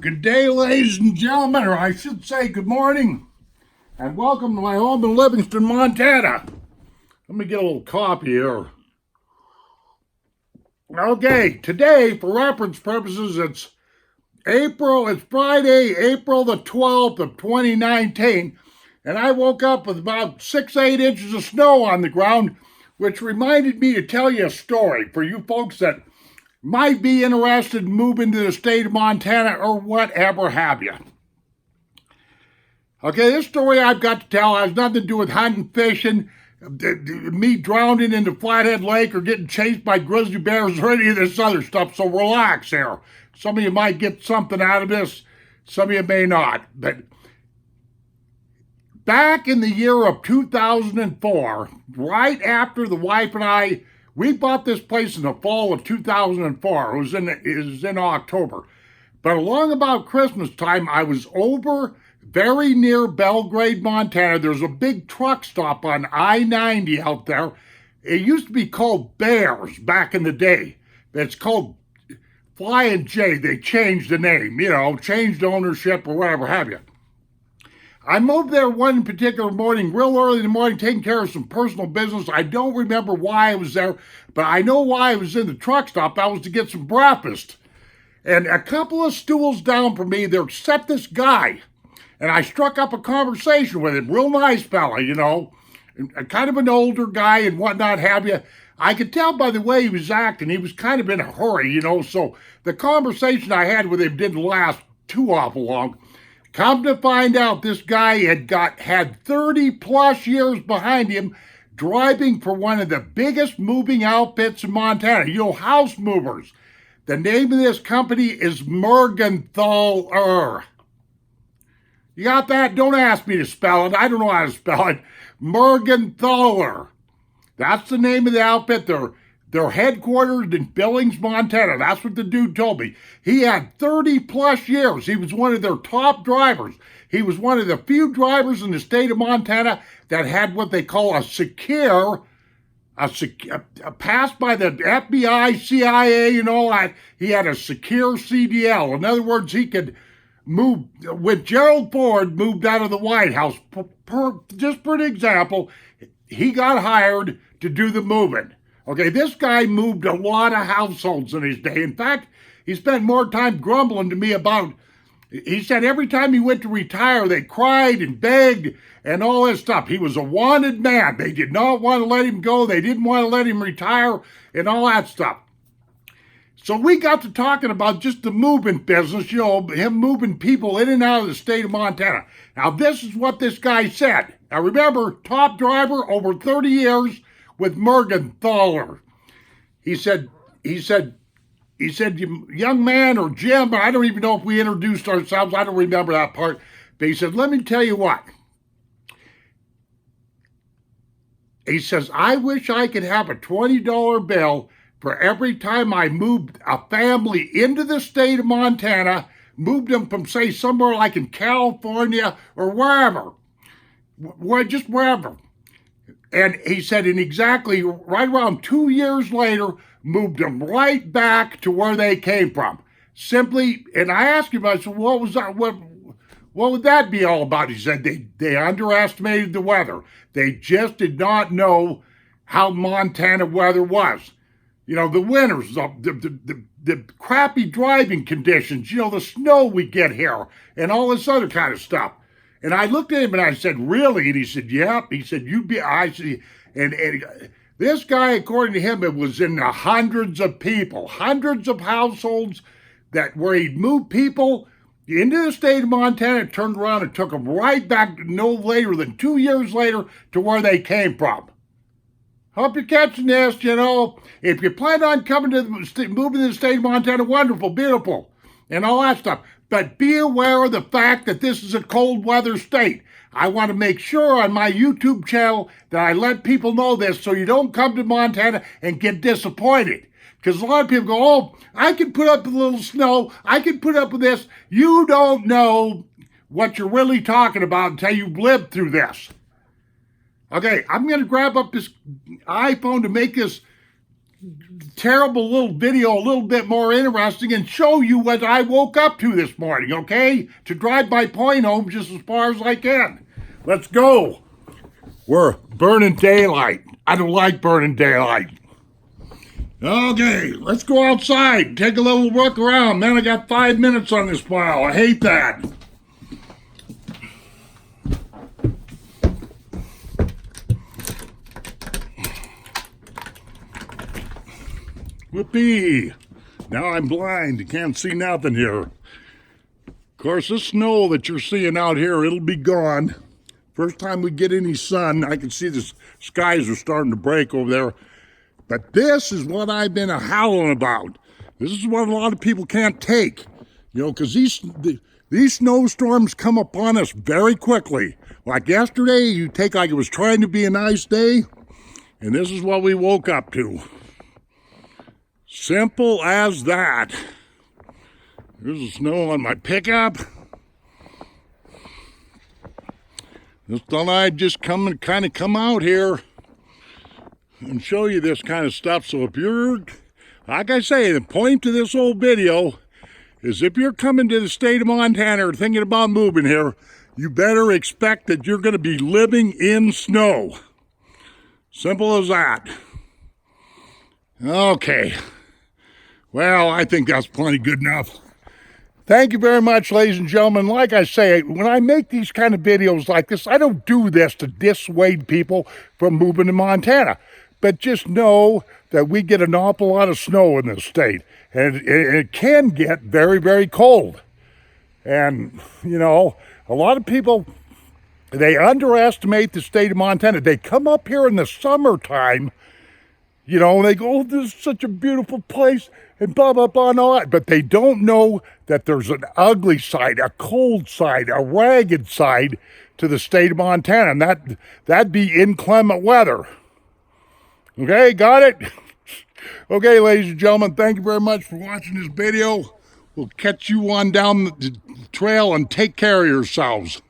Good day, ladies and gentlemen, or I should say good morning, and welcome to my home in Livingston, Montana. Let me get a little coffee here. Okay, today, for reference purposes, it's Friday, April the 12th of 2019, and I woke up with about 6-8 inches of snow on the ground, which reminded me to tell you a story for you folks that might be interested in moving to the state of Montana or whatever have you. Okay, this story I've got to tell has nothing to do with hunting, fishing, me drowning into Flathead Lake or getting chased by grizzly bears or any of this other stuff, so relax here. Some of you might get something out of this, some of you may not. But back in the year of 2004, right after the wife and I, we bought this place in the fall of 2004. It was in October. But along about Christmas time, I was over very near Belgrade, Montana. There's a big truck stop on I-90 out there. It used to be called Bears back in the day. It's called Flying J. They changed the name, changed ownership or whatever have you. I moved there one particular morning, real early in the morning, taking care of some personal business. I don't remember why I was there, but I know why I was in the truck stop. That was to get some breakfast. And a couple of stools down from me, there sat this guy. And I struck up a conversation with him. Real nice fella, kind of an older guy and whatnot have you. I could tell by the way he was acting, he was kind of in a hurry, so the conversation I had with him didn't last too awful long. Come to find out, this guy had 30 plus years behind him driving for one of the biggest moving outfits in Montana, house movers. The name of this company is Mergenthaler. You got that? Don't ask me to spell it. I don't know how to spell it. Mergenthaler. That's the name of the outfit. They're headquartered in Billings, Montana. That's what the dude told me. He had 30 plus years. He was one of their top drivers. He was one of the few drivers in the state of Montana that had what they call a secure, passed by the FBI, CIA, and all that. He had a secure CDL. In other words, he could move. When Gerald Ford moved out of the White House, just for an example, he got hired to do the moving. Okay, this guy moved a lot of households in his day. In fact, he spent more time grumbling to me about, he said every time he went to retire, they cried and begged and all this stuff. He was a wanted man. They did not want to let him go. They didn't want to let him retire and all that stuff. So we got to talking about just the moving business, him moving people in and out of the state of Montana. Now, this is what this guy said. Now, remember, top driver over 30 years, with Mergenthaler. He said, young man or Jim, I don't even know if we introduced ourselves. I don't remember that part. But he said, let me tell you what. He says, I wish I could have a $20 bill for every time I moved a family into the state of Montana, moved them from, say, somewhere like in California or wherever. Just wherever. And he said, and exactly right around 2 years later, moved them right back to where they came from. Simply, and I asked him, I said, what was that? What would that be all about? He said, they underestimated the weather. They just did not know how Montana weather was. The winters, the crappy driving conditions, the snow we get here, and all this other kind of stuff. And I looked at him and I said, really? And he said, yep. He said, I see. And this guy, according to him, it was in the hundreds of people, hundreds of households where he'd moved people into the state of Montana, turned around and took them right back no later than 2 years later to where they came from. Hope you're catching this, If you plan on moving to the state of Montana, wonderful, beautiful, and all that stuff. But be aware of the fact that this is a cold weather state. I want to make sure on my YouTube channel that I let people know this so you don't come to Montana and get disappointed. Because a lot of people go, oh, I can put up with a little snow. I can put up with this. You don't know what you're really talking about until you've lived through this. Okay, I'm going to grab up this iPhone to make this terrible little video a little bit more interesting and show you what I woke up to this morning, okay? To drive my point home just as far as I can. Let's go. We're burning daylight. I don't like burning daylight. Okay, let's go outside, take a little look around. Man, I got 5 minutes on this file. I hate that. Whoopee! Now I'm blind. You can't see nothing here. Of course, this snow that you're seeing out here, it'll be gone. First time we get any sun, I can see the skies are starting to break over there. But this is what I've been howling about. This is what a lot of people can't take. You know, because these snowstorms come upon us very quickly. Like yesterday, you take like it was trying to be a nice day, and this is what we woke up to. Simple as that. There's the snow on my pickup. Just thought I'd just come out here and show you this kind of stuff. So if you're, like I say, the point to this whole video is if you're coming to the state of Montana or thinking about moving here, you better expect that you're going to be living in snow. Simple as that. Okay. Well, I think that's plenty good enough. Thank you very much, ladies and gentlemen. Like I say, when I make these kind of videos like this, I don't do this to dissuade people from moving to Montana. But just know that we get an awful lot of snow in this state. And it can get very, very cold. And, you know, a lot of people, they underestimate the state of Montana. They come up here in the summertime, you know, and they go, oh, this is such a beautiful place, and blah, blah, blah, and all that. But they don't know that there's an ugly side, a cold side, a ragged side to the state of Montana, and that'd be inclement weather. Okay, got it? Okay, ladies and gentlemen, thank you very much for watching this video. We'll catch you on down the trail, and take care of yourselves.